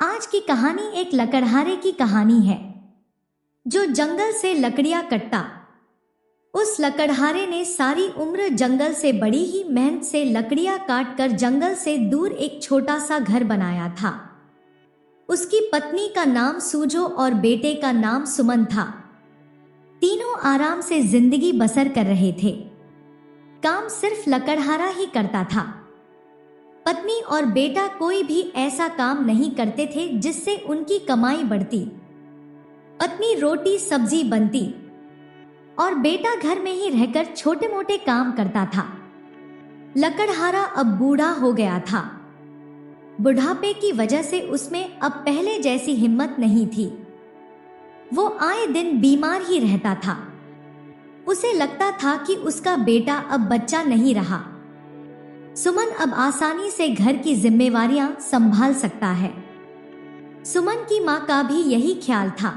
आज की कहानी एक लकड़हारे की कहानी है जो जंगल से लकड़ियां कटता। उस लकड़हारे ने सारी उम्र जंगल से बड़ी ही मेहनत से लकड़ियां काट कर जंगल से दूर एक छोटा सा घर बनाया था। उसकी पत्नी का नाम सूजो और बेटे का नाम सुमन था। तीनों आराम से जिंदगी बसर कर रहे थे। काम सिर्फ लकड़हारा ही करता था। पत्नी और बेटा कोई भी ऐसा काम नहीं करते थे जिससे उनकी कमाई बढ़ती। पत्नी रोटी सब्जी बनती और बेटा घर में ही रहकर छोटे मोटे काम करता था। लकड़हारा अब बूढ़ा हो गया था। बुढ़ापे की वजह से उसमें अब पहले जैसी हिम्मत नहीं थी। वो आए दिन बीमार ही रहता था। उसे लगता था कि उसका बेटा अब बच्चा नहीं रहा। सुमन अब आसानी से घर की जिम्मेवारियां संभाल सकता है। सुमन की मां का भी यही ख्याल था,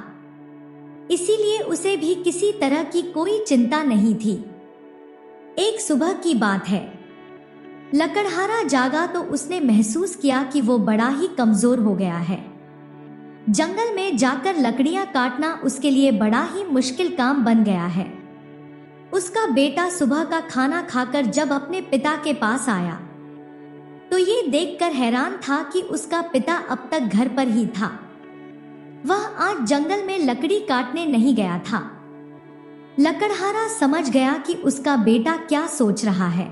इसीलिए उसे भी किसी तरह की कोई चिंता नहीं थी। एक सुबह की बात है। लकड़हारा जागा तो उसने महसूस किया कि वो बड़ा ही कमजोर हो गया है। जंगल में जाकर लकड़ियां काटना उसके लिए बड़ा ही मुश्किल काम बन गया है। उसका बेटा सुबह का खाना खाकर जब अपने पिता के पास आया तो ये देखकर हैरान था कि उसका पिता अब तक घर पर ही था। वह आज जंगल में लकड़ी काटने नहीं गया था। लकड़हारा समझ गया कि उसका बेटा क्या सोच रहा है।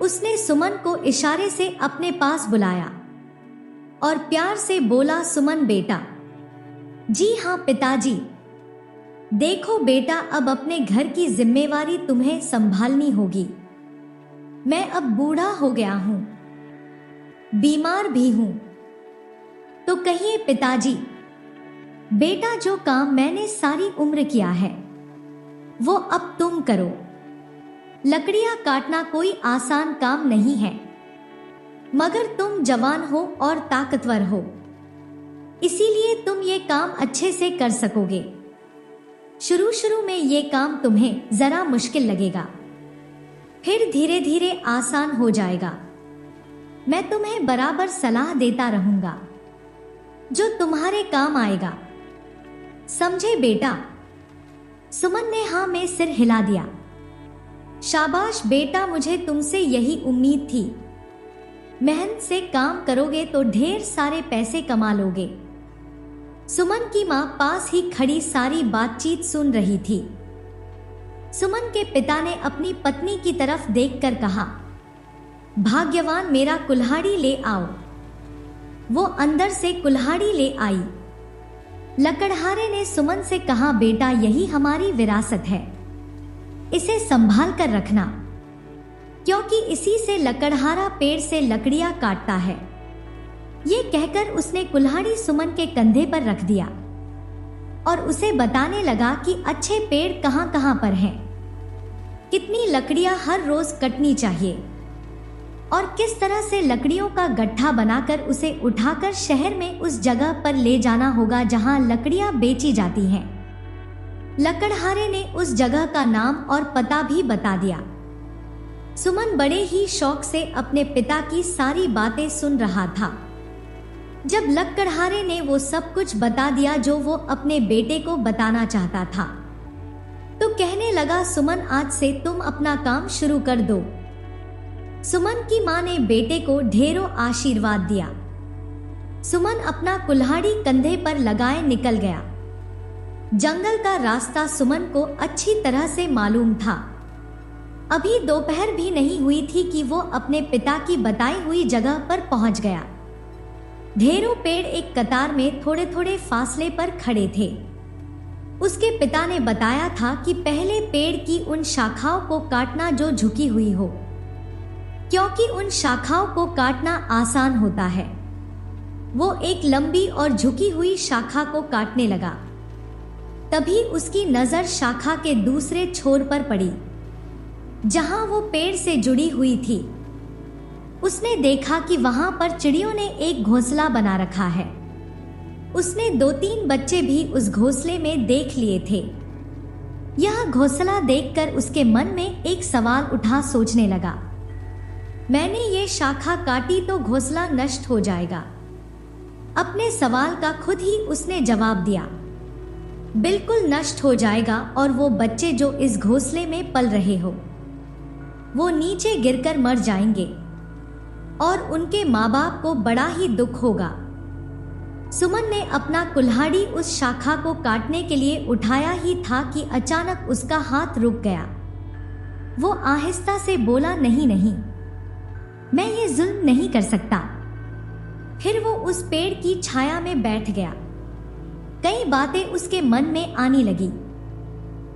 उसने सुमन को इशारे से अपने पास बुलाया और प्यार से बोला, सुमन बेटा। जी हाँ पिताजी। देखो बेटा, अब अपने घर की जिम्मेवारी तुम्हें संभालनी होगी। मैं अब बूढ़ा हो गया हूं, बीमार भी हूं। तो कहिए पिताजी। बेटा, जो काम मैंने सारी उम्र किया है वो अब तुम करो। लकड़ियां काटना कोई आसान काम नहीं है, मगर तुम जवान हो और ताकतवर हो, इसीलिए तुम ये काम अच्छे से कर सकोगे। शुरू में ये काम तुम्हें जरा मुश्किल लगेगा, फिर धीरे धीरे आसान हो जाएगा। मैं तुम्हें बराबर सलाह देता रहूंगा जो तुम्हारे काम आएगा, समझे बेटा? सुमन ने हाँ में सिर हिला दिया। शाबाश बेटा, मुझे तुमसे यही उम्मीद थी। मेहनत से काम करोगे तो ढेर सारे पैसे कमा लोगे। सुमन की मां पास ही खड़ी सारी बातचीत सुन रही थी। सुमन के पिता ने अपनी पत्नी की तरफ देखकर कहा, भाग्यवान, मेरा कुल्हाड़ी ले आओ। वो अंदर से कुल्हाड़ी ले आई। लकड़हारे ने सुमन से कहा, बेटा, यही हमारी विरासत है, इसे संभाल कर रखना, क्योंकि इसी से लकड़हारा पेड़ से लकड़ियां काटता है। ये कहकर उसने कुल्हाड़ी सुमन के कंधे पर रख दिया और उसे बताने लगा कि अच्छे पेड़ कहां कहां पर हैं, कितनी लकड़ियां हर रोज कटनी चाहिए और किस तरह से लकड़ियों का गट्ठा बनाकर उसे उठाकर शहर में उस जगह पर ले जाना होगा जहां लकड़ियां बेची जाती हैं। लकड़हारे ने उस जगह का नाम और पता भी बता दिया। सुमन बड़े ही शौक से अपने पिता की सारी बातें सुन रहा था। जब लकड़हारे ने वो सब कुछ बता दिया जो वो अपने बेटे को बताना चाहता था, तो कहने लगा, सुमन, आज से तुम अपना काम शुरू कर दो। सुमन की मां ने बेटे को ढेरों आशीर्वाद दिया। सुमन अपना कुल्हाड़ी कंधे पर लगाए निकल गया। जंगल का रास्ता सुमन को अच्छी तरह से मालूम था। अभी दोपहर भी नहीं हुई थी कि वो अपने पिता की बताई हुई जगह पर पहुंच गया। ढेरों पेड़ एक कतार में थोड़े थोड़े फासले पर खड़े थे। उसके पिता ने बताया था कि पहले पेड़ की उन शाखाओं को काटना जो झुकी हुई हो, क्योंकि उन शाखाओं को काटना आसान होता है। वो एक लंबी और झुकी हुई शाखा को काटने लगा। तभी उसकी नजर शाखा के दूसरे छोर पर पड़ी, जहां वो पेड़ से जुड़ी हुई थी। उसने देखा कि वहां पर चिड़ियों ने एक घोंसला बना रखा है। उसने 2-3 बच्चे भी उस घोंसले में देख लिए थे। यह घोंसला देखकर उसके मन में एक सवाल उठा। सोचने लगा, मैंने ये शाखा काटी तो घोंसला नष्ट हो जाएगा, अपने सवाल का खुद ही उसने जवाब दिया। बिल्कुल नष्ट हो जाएगा और वो बच्चे जो इस घोंसले में पल रहे हो वो नीचे गिरकर मर जाएंगे और उनके माँ बाप को बड़ा ही दुख होगा। सुमन ने अपना कुल्हाड़ी उस शाखा को काटने के लिए उठाया ही था कि अचानक उसका हाथ रुक गया। वो आहिस्ता से बोला, नहीं नहीं, मैं ये जुल्म नहीं कर सकता। फिर वो उस पेड़ की छाया में बैठ गया। कई बातें उसके मन में आने लगी।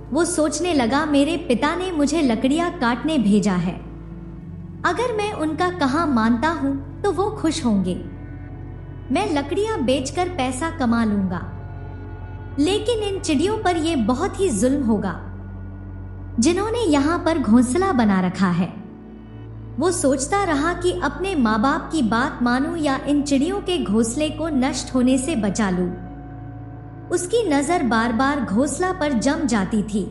वो सोचने लगा, मेरे पिता ने मुझे लकड़ियां काटने भेजा है। अगर मैं उनका कहा मानता हूं तो वो खुश होंगे। मैं लकड़ियां बेचकर पैसा कमा लूंगा, लेकिन इन चिड़ियों पर यह बहुत ही जुल्म होगा जिन्होंने यहाँ पर घोंसला बना रखा है। वो सोचता रहा कि अपने माँ बाप की बात मानूं या इन चिड़ियों के घोंसले को नष्ट होने से बचा लूं। उसकी नजर बार बार घोंसला पर जम जाती थी।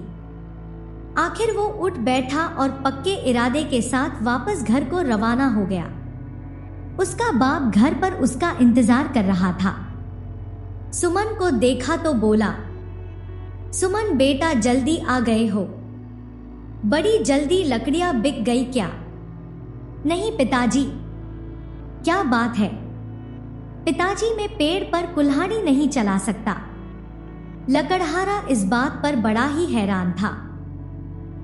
आखिर वो उठ बैठा और पक्के इरादे के साथ वापस घर को रवाना हो गया। उसका बाप घर पर उसका इंतजार कर रहा था। सुमन को देखा तो बोला, सुमन बेटा, जल्दी आ गए हो? बड़ी जल्दी लकड़ियां बिक गई क्या? नहीं पिताजी। क्या बात है? पिताजी, मैं पेड़ पर कुल्हाड़ी नहीं चला सकता। लकड़हारा इस बात पर बड़ा ही हैरान था।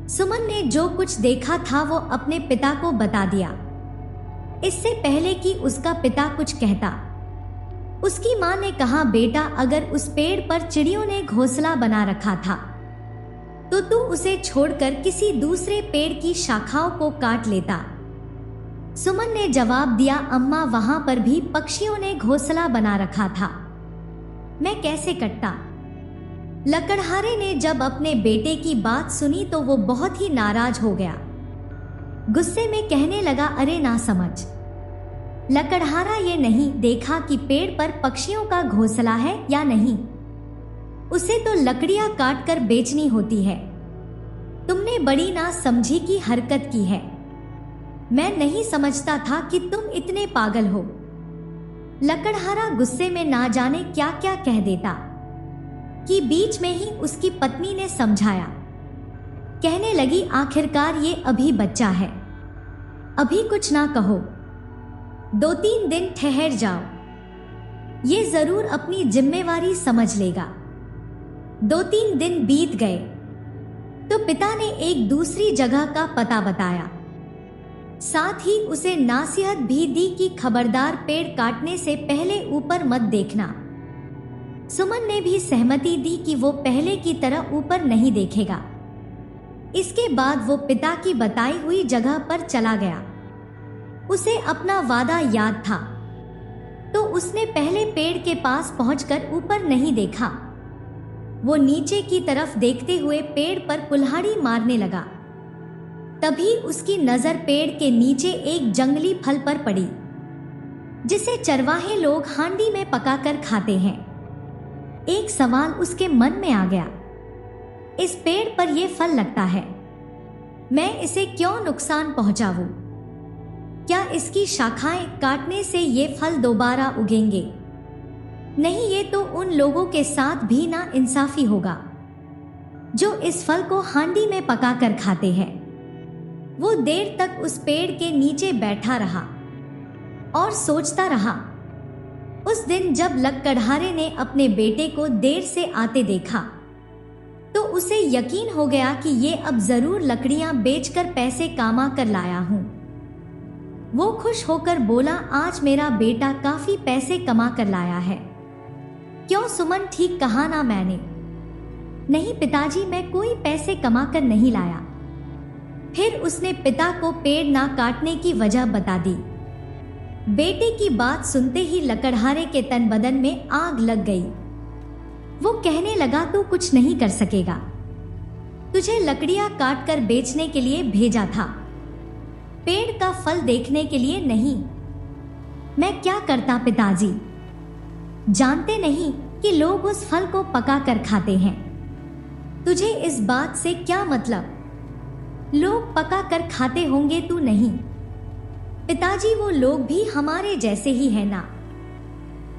सुमन ने जो कुछ देखा था वो अपने पिता को बता दिया, इससे पहले कि उसका पिता कुछ कहता। उसकी मां ने कहा, बेटा, अगर उस पेड़ पर चिड़ियों ने घोंसला बना रखा था तो तू उसे छोड़कर किसी दूसरे पेड़ की शाखाओं को काट लेता। सुमन ने जवाब दिया, अम्मा, वहां पर भी पक्षियों ने घोंसला बना रखा था, मैं कैसे कटता? लकड़हारे ने जब अपने बेटे की बात सुनी तो वो बहुत ही नाराज हो गया। गुस्से में कहने लगा, अरे ना समझ, लकड़हारा ये नहीं देखा कि पेड़ पर पक्षियों का घोंसला है या नहीं। उसे तो लकड़ियां काट कर बेचनी होती है। तुमने बड़ी ना समझी की हरकत की है। मैं नहीं समझता था कि तुम इतने पागल हो। लकड़हारा गुस्से में ना जाने क्या क्या कह देता कि बीच में ही उसकी पत्नी ने समझाया। कहने लगी, आखिरकार ये अभी बच्चा है, अभी कुछ ना कहो, 2-3 दिन ठहर जाओ, ये जरूर अपनी जिम्मेवारी समझ लेगा। 2-3 दिन बीत गए तो पिता ने एक दूसरी जगह का पता बताया। साथ ही उसे नासिहत भी दी कि खबरदार, पेड़ काटने से पहले ऊपर मत देखना। सुमन ने भी सहमति दी कि वो पहले की तरह ऊपर नहीं देखेगा। इसके बाद वो पिता की बताई हुई जगह पर चला गया। उसे अपना वादा याद था, तो उसने पहले पेड़ के पास पहुंचकर ऊपर नहीं देखा। वो नीचे की तरफ देखते हुए पेड़ पर कुल्हाड़ी मारने लगा। तभी उसकी नजर पेड़ के नीचे एक जंगली फल पर पड़ी, जिसे चरवाहे लोग हांडी में पकाकर खाते हैं। एक सवाल उसके मन में आ गया, इस पेड़ पर यह फल लगता है, मैं इसे क्यों नुकसान पहुंचाऊं? क्या इसकी शाखाएं काटने से ये फल दोबारा उगेंगे? नहीं, ये तो उन लोगों के साथ भी ना इंसाफी होगा जो इस फल को हांडी में पकाकर खाते हैं। वो देर तक उस पेड़ के नीचे बैठा रहा और सोचता रहा। उस दिन जब लकड़हारे ने अपने बेटे को देर से आते देखा तो उसे यकीन हो गया कि ये अब जरूर लकड़ियां बेचकर पैसे कमा कर लाया हूं। वो खुश होकर बोला, आज मेरा बेटा काफी पैसे कमा कर लाया है। क्यों सुमन, ठीक कहा ना मैंने? नहीं पिताजी, मैं कोई पैसे कमा कर नहीं लाया। फिर उसने पिता को पेड़ ना काटने की वजह बता दी। बेटे की बात सुनते ही लकड़हारे के तन बदन में आग लग गई। वो कहने लगा, तू कुछ नहीं कर सकेगा, तुझे लकड़ियां काट कर बेचने के लिए भेजा था, पेड़ का फल देखने के लिए नहीं। मैं क्या करता पिताजी? जानते नहीं कि लोग उस फल को पका कर खाते हैं। तुझे इस बात से क्या मतलब? लोग पका कर खाते होंगे, तू नहीं। पिताजी, वो लोग भी हमारे जैसे ही है ना।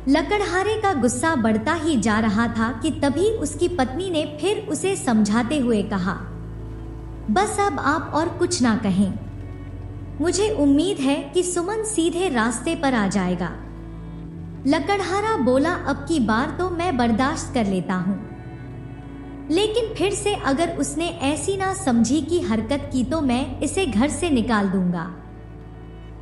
लकड़हारे का गुस्सा बढ़ता ही जा रहा था कि तभी उसकी पत्नी ने फिर उसे समझाते हुए कहा, बस अब आप और कुछ ना कहें। मुझे उम्मीद है कि सुमन सीधे रास्ते पर आ जाएगा। लकड़हारा बोला, अब की बार तो मैं बर्दाश्त कर लेता हूँ, लेकिन फिर से अगर उसने ऐसी ना समझी की हरकत की तो मैं इसे घर से निकाल दूंगा।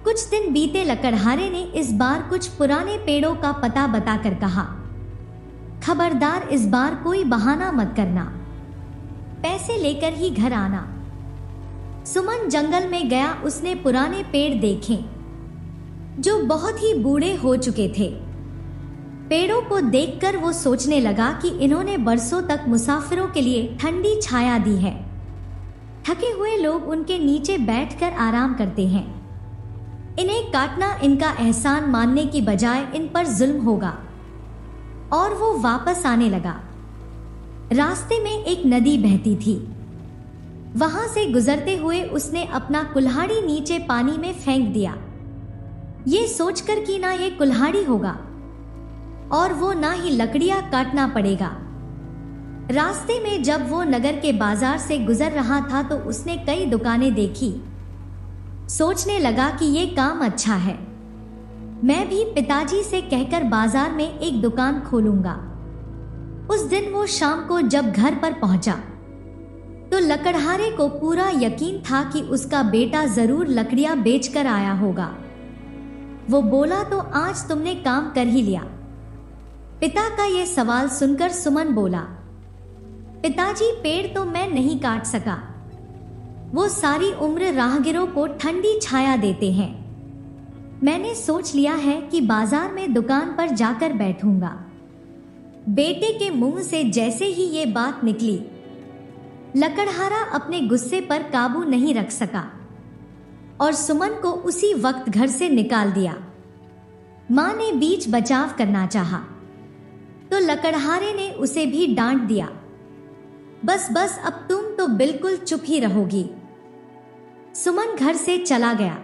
कुछ दिन बीते, लकड़हारे ने इस बार कुछ पुराने पेड़ों का पता बताकर कहा, खबरदार इस बार कोई बहाना मत करना, पैसे लेकर ही घर आना। सुमन जंगल में गया। उसने पुराने पेड़ देखे जो बहुत ही बूढ़े हो चुके थे। पेड़ों को देखकर वो सोचने लगा कि इन्होंने बरसों तक मुसाफिरों के लिए ठंडी छाया दी है। थके हुए लोग उनके नीचे बैठकर आराम करते हैं। इन्हें काटना इनका एहसान मानने की बजाय इन पर जुल्म होगा। और वो वापस आने लगा। रास्ते में एक नदी बहती थी। वहां से गुजरते हुए उसने अपना कुल्हाड़ी नीचे पानी में फेंक दिया, ये सोचकर कि ना ये कुल्हाड़ी होगा और वो ना ही लकड़ियां काटना पड़ेगा। रास्ते में जब वो नगर के बाजार से गुजर रहा था तो उसने कई दुकानें देखी। सोचने लगा कि ये काम अच्छा है, मैं भी पिताजी से कहकर बाजार में एक दुकान खोलूंगा। उस दिन वो शाम को जब घर पर पहुंचा तो लकड़हारे को पूरा यकीन था कि उसका बेटा जरूर लकड़ियां बेचकर आया होगा। वो बोला, तो आज तुमने काम कर ही लिया। पिता का यह सवाल सुनकर सुमन बोला, पिताजी पेड़ तो मैं नहीं काट सका, वो सारी उम्र राहगीरों को ठंडी छाया देते हैं। मैंने सोच लिया है कि बाजार में दुकान पर जाकर बैठूंगा। बेटे के मुंह से जैसे ही ये बात निकली, लकड़हारा अपने गुस्से पर काबू नहीं रख सका और सुमन को उसी वक्त घर से निकाल दिया। मां ने बीच बचाव करना चाहा तो लकड़हारे ने उसे भी डांट दिया, बस अब तुम तो बिल्कुल चुप ही रहोगी। सुमन घर से चला गया।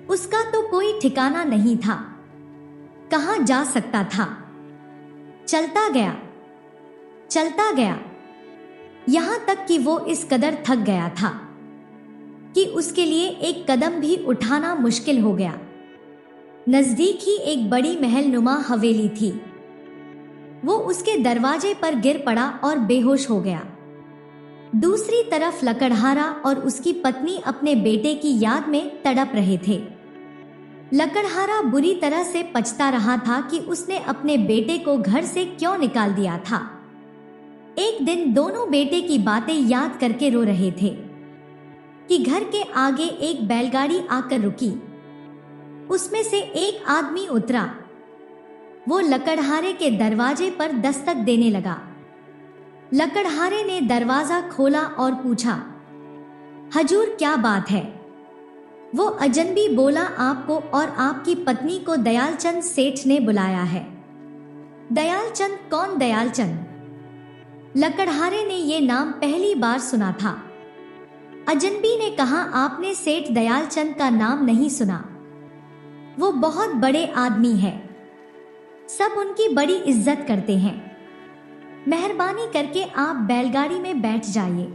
उसका तो कोई ठिकाना नहीं था, कहां जा सकता था। चलता गया यहां तक कि वो इस कदर थक गया था कि उसके लिए एक कदम भी उठाना मुश्किल हो गया। नजदीक ही एक बड़ी महल नुमा हवेली थी। वो उसके दरवाजे पर गिर पड़ा और बेहोश हो गया। दूसरी तरफ लकड़हारा और उसकी पत्नी अपने बेटे की याद में तड़प रहे थे। लकड़हारा बुरी तरह से पछता रहा था कि उसने अपने बेटे को घर से क्यों निकाल दिया था। एक दिन दोनों बेटे की बातें याद करके रो रहे थे कि घर के आगे एक बैलगाड़ी आकर रुकी। उसमें से एक आदमी उतरा। वो लकड़हारे के दरवाजे पर दस्तक देने लगा। लकड़हारे ने दरवाजा खोला और पूछा, हजूर क्या बात है? वो अजनबी बोला, आपको और आपकी पत्नी को दयालचंद सेठ ने बुलाया है। दयालचंद? कौन दयालचंद? लकड़हारे ने ये नाम पहली बार सुना था। अजनबी ने कहा, आपने सेठ दयालचंद का नाम नहीं सुना? वो बहुत बड़े आदमी है, सब उनकी बड़ी इज्जत करते हैं। मेहरबानी करके आप बैलगाड़ी में बैठ जाइए।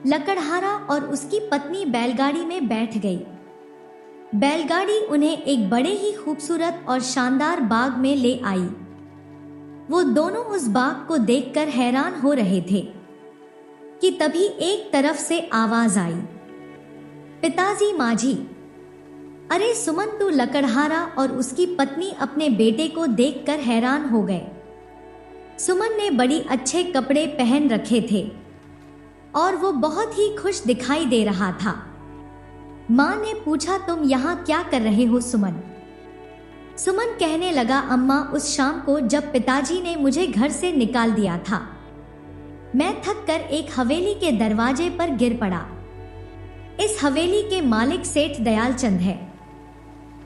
लकड़हारा और उसकी पत्नी बैलगाड़ी में बैठ गई। बैलगाड़ी उन्हें एक बड़े ही खूबसूरत और शानदार बाग में ले आई। वो दोनों उस बाग को देखकर हैरान हो रहे थे कि तभी एक तरफ से आवाज आई, पिताजी, माजी। अरे सुमन, तू? लकड़हारा और उसकी पत्नी अपने बेटे को देखकर हैरान हो गए। सुमन ने बड़ी अच्छे कपड़े पहन रखे थे और वो बहुत ही खुश दिखाई दे रहा था। मां ने पूछा, तुम यहाँ क्या कर रहे हो सुमन? सुमन कहने लगा, अम्मा, उस शाम को जब पिताजी ने मुझे घर से निकाल दिया था, मैं थक कर एक हवेली के दरवाजे पर गिर पड़ा। इस हवेली के मालिक सेठ दयालचंद है,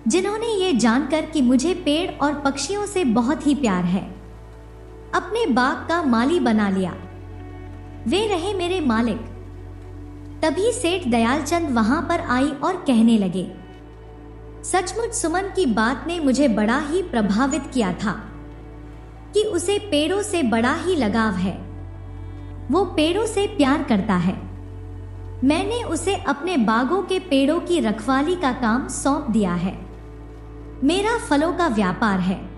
जिन्होंने ये जानकर कि मुझे पेड़ और पक्षियों से बहुत ही प्यार है, अपने बाग का माली बना लिया। वे रहे मेरे मालिक। तभी सेठ दयालचंद वहां पर आई और कहने लगे, सचमुच सुमन की बात ने मुझे बड़ा ही प्रभावित किया था कि उसे पेड़ों से बड़ा ही लगाव है। वो पेड़ों से प्यार करता है। मैंने उसे अपने बागों के पेड़ों की रखवाली का काम सौंप दिया है। मेरा फलों का व्यापार है।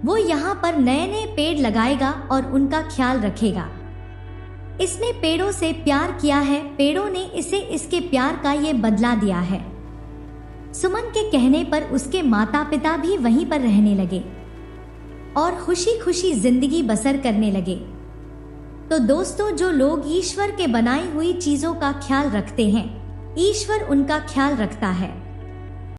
वो यहाँ पर नए नए पेड़ लगाएगा और उनका ख्याल रखेगा। इसने पेड़ों से प्यार किया है, पेड़ों ने इसे इसके प्यार का ये बदला दिया है। सुमन के कहने पर उसके माता पिता भी वहीं पर रहने लगे और खुशी खुशी जिंदगी बसर करने लगे। तो दोस्तों, जो लोग ईश्वर के बनाई हुई चीजों का ख्याल रखते हैं, ईश्वर उनका ख्याल रखता है।